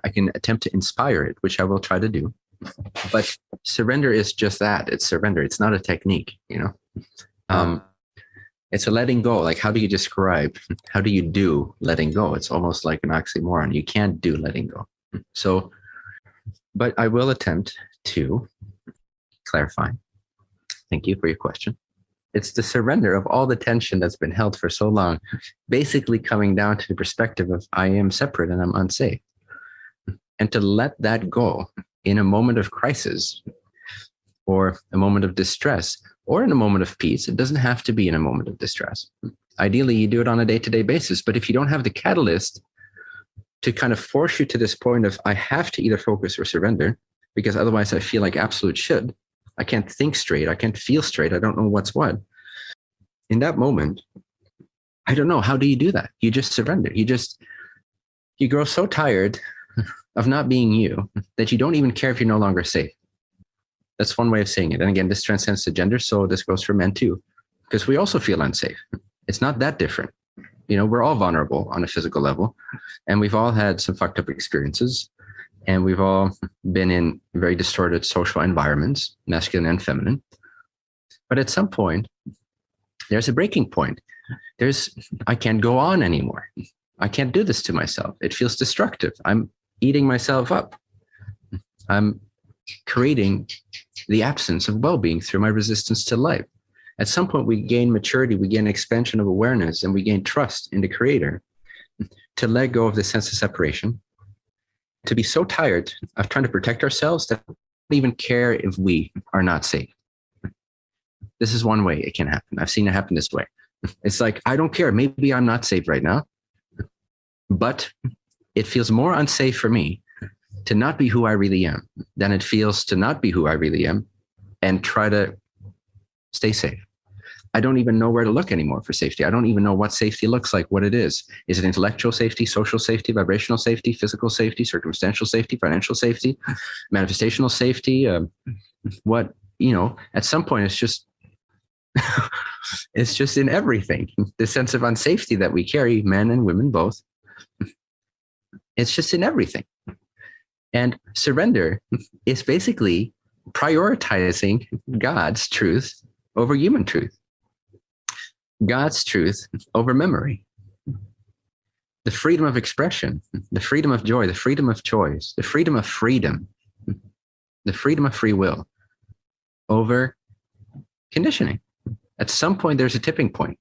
I can attempt to inspire it, which I will try to do. But surrender is just that. It's surrender. It's not a technique, you know. It's a letting go. Like, how do you describe, how do you do letting go? It's almost like an oxymoron. You can't do letting go. So, but I will attempt to clarify. Thank you for your question. It's the surrender of all the tension that's been held for so long, basically coming down to the perspective of I am separate and I'm unsafe. And to let that go in a moment of crisis or a moment of distress or in a moment of peace. It doesn't have to be in a moment of distress. Ideally, you do it on a day-to-day basis. But if you don't have the catalyst to kind of force you to this point of I have to either focus or surrender, because otherwise I feel like absolute shit. I can't think straight. I can't feel straight. I don't know what's what. In that moment, I don't know. How do you do that? You just surrender. You grow so tired of not being you that you don't even care if you're no longer safe. That's one way of saying it. And again, this transcends to gender. So this goes for men too, because we also feel unsafe. It's not that different. You know, we're all vulnerable on a physical level, and we've all had some fucked up experiences, and we've all been in very distorted social environments, masculine and feminine. But at some point, there's a breaking point. I can't go on anymore. I can't do this to myself. It feels destructive. I'm eating myself up. I'm creating the absence of well-being through my resistance to life. At some point, we gain maturity, we gain expansion of awareness, and we gain trust in the creator to let go of the sense of separation, to be so tired of trying to protect ourselves that we don't even care if we are not safe. This is one way it can happen. I've seen it happen this way. It's like, I don't care. Maybe I'm not safe right now, but it feels more unsafe for me to not be who I really am than it feels to not be who I really am and try to stay safe. I don't even know where to look anymore for safety. I don't even know what safety looks like, what it is. Is it intellectual safety, social safety, vibrational safety, physical safety, circumstantial safety, financial safety, manifestational safety? What, you know, at some point it's just, it's just in everything. The sense of unsafety that we carry, men and women both, it's just in everything. And surrender is basically prioritizing God's truth over human truth, God's truth over memory, the freedom of expression, the freedom of joy, the freedom of choice, the freedom of freedom, the freedom of free will over conditioning. At some point, there's a tipping point.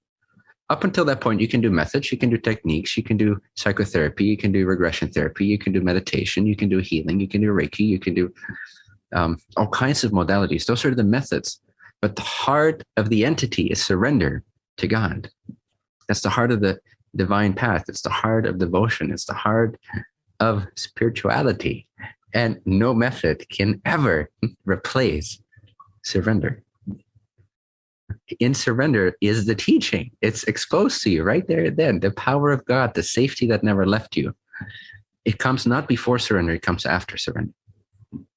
Up until that point, you can do methods, you can do techniques, you can do psychotherapy, you can do regression therapy, you can do meditation, you can do healing, you can do Reiki, you can do all kinds of modalities. Those are the methods. But the heart of the entity is surrender to God. That's the heart of the divine path. It's the heart of devotion. It's the heart of spirituality. And no method can ever replace surrender. In surrender is the teaching. It's exposed to you right there and then. The power of God, the safety that never left you. It comes not before surrender, it comes after surrender.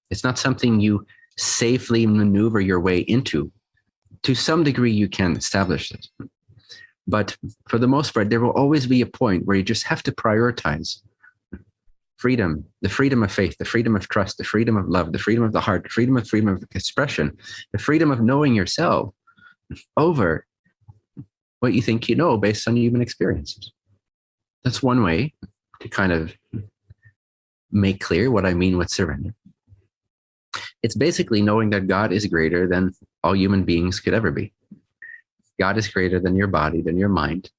It's not something you safely maneuver your way into. To some degree, you can establish this. But for the most part, there will always be a point where you just have to prioritize freedom, the freedom of faith, the freedom of trust, the freedom of love, the freedom of the heart, the freedom of expression, the freedom of knowing yourself over what you think you know based on human experiences. That's one way to kind of make clear what I mean with surrender. It's basically knowing that God is greater than all human beings could ever be. God is greater than your body, than your mind.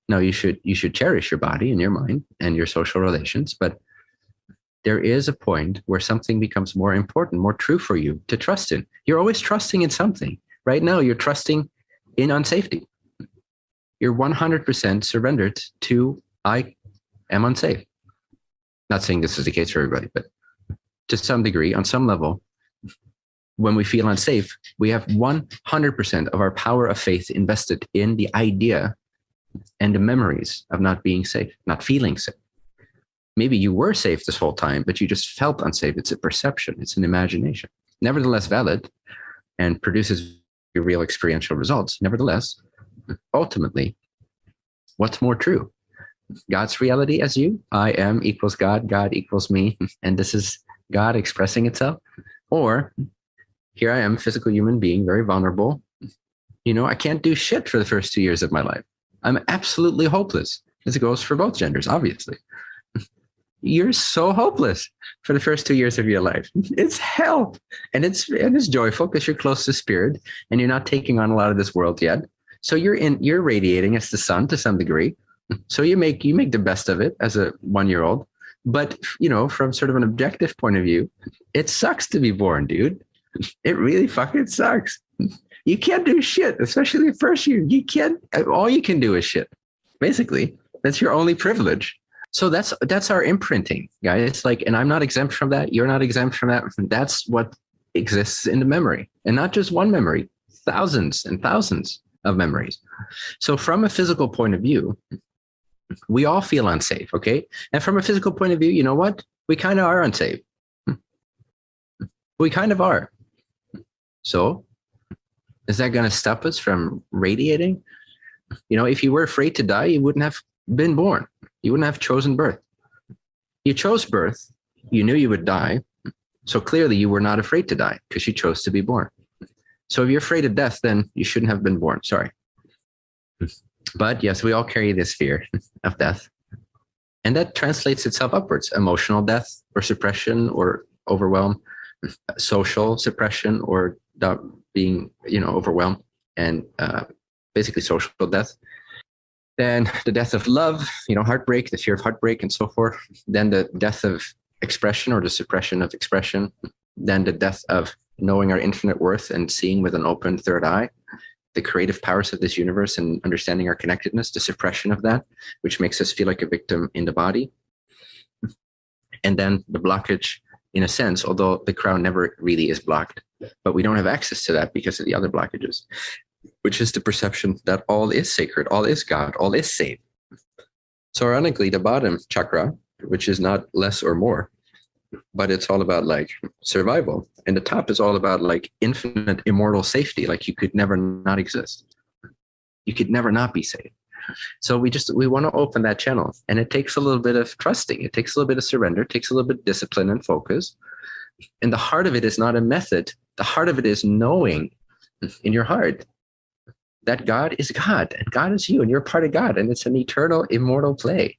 Now, you should cherish your body and your mind and your social relations, but there is a point where something becomes more important, more true for you to trust in. You're always trusting in something. Right now, you're trusting in unsafety. You're 100% surrendered to I am unsafe. Not saying this is the case for everybody, but to some degree, on some level, when we feel unsafe, we have 100% of our power of faith invested in the idea and the memories of not being safe, not feeling safe. Maybe you were safe this whole time, but you just felt unsafe. It's a perception. It's an imagination. Nevertheless valid and produces real experiential results. Nevertheless, ultimately, what's more true? God's reality as you, I am equals God, God equals me, and this is God expressing itself. Or here I am, physical human being, very vulnerable. I can't do shit for the first 2 years of my life. I'm absolutely hopeless. This goes for both genders, obviously. You're so hopeless for the first 2 years of your life. It's hell. And it's joyful because you're close to spirit and you're not taking on a lot of this world yet. So you're radiating as the sun to some degree. So you make the best of it as a 1-year-old. But from sort of an objective point of view, it sucks to be born, dude. It really fucking sucks. You can't do shit, especially the first year. You can't. All you can do is shit. Basically, that's your only privilege. So that's our imprinting, guys. Like, and I'm not exempt from that. You're not exempt from that. That's what exists in the memory, and not just one memory, thousands and thousands of memories. So from a physical point of view, we all feel unsafe, okay? And from a physical point of view, you know what? We kind of are unsafe. We kind of are. So is that going to stop us from radiating? If you were afraid to die, you wouldn't have been born. You wouldn't have chosen birth. You chose birth. You knew you would die. So clearly you were not afraid to die because you chose to be born. So if you're afraid of death, then you shouldn't have been born. Sorry. But yes, we all carry this fear of death. And that translates itself upwards. Emotional death or suppression or overwhelm, social suppression or being, overwhelmed, and basically social death. Then the death of love, heartbreak, the fear of heartbreak and so forth. Then the death of expression or the suppression of expression. Then the death of knowing our infinite worth and seeing with an open third eye the creative powers of this universe and understanding our connectedness, the suppression of that, which makes us feel like a victim in the body. And then the blockage, in a sense, although the crown never really is blocked, but we don't have access to that because of the other blockages, which is the perception that all is sacred, all is God, all is safe. So ironically, the bottom chakra, which is not less or more, but it's all about like survival. And the top is all about like infinite immortal safety. Like you could never not exist. You could never not be safe. So we want to open that channel, and it takes a little bit of trusting. It takes a little bit of surrender. It takes a little bit of discipline and focus. And the heart of it is not a method. The heart of it is knowing in your heart that God is God and God is you and you're part of God. And it's an eternal, immortal play.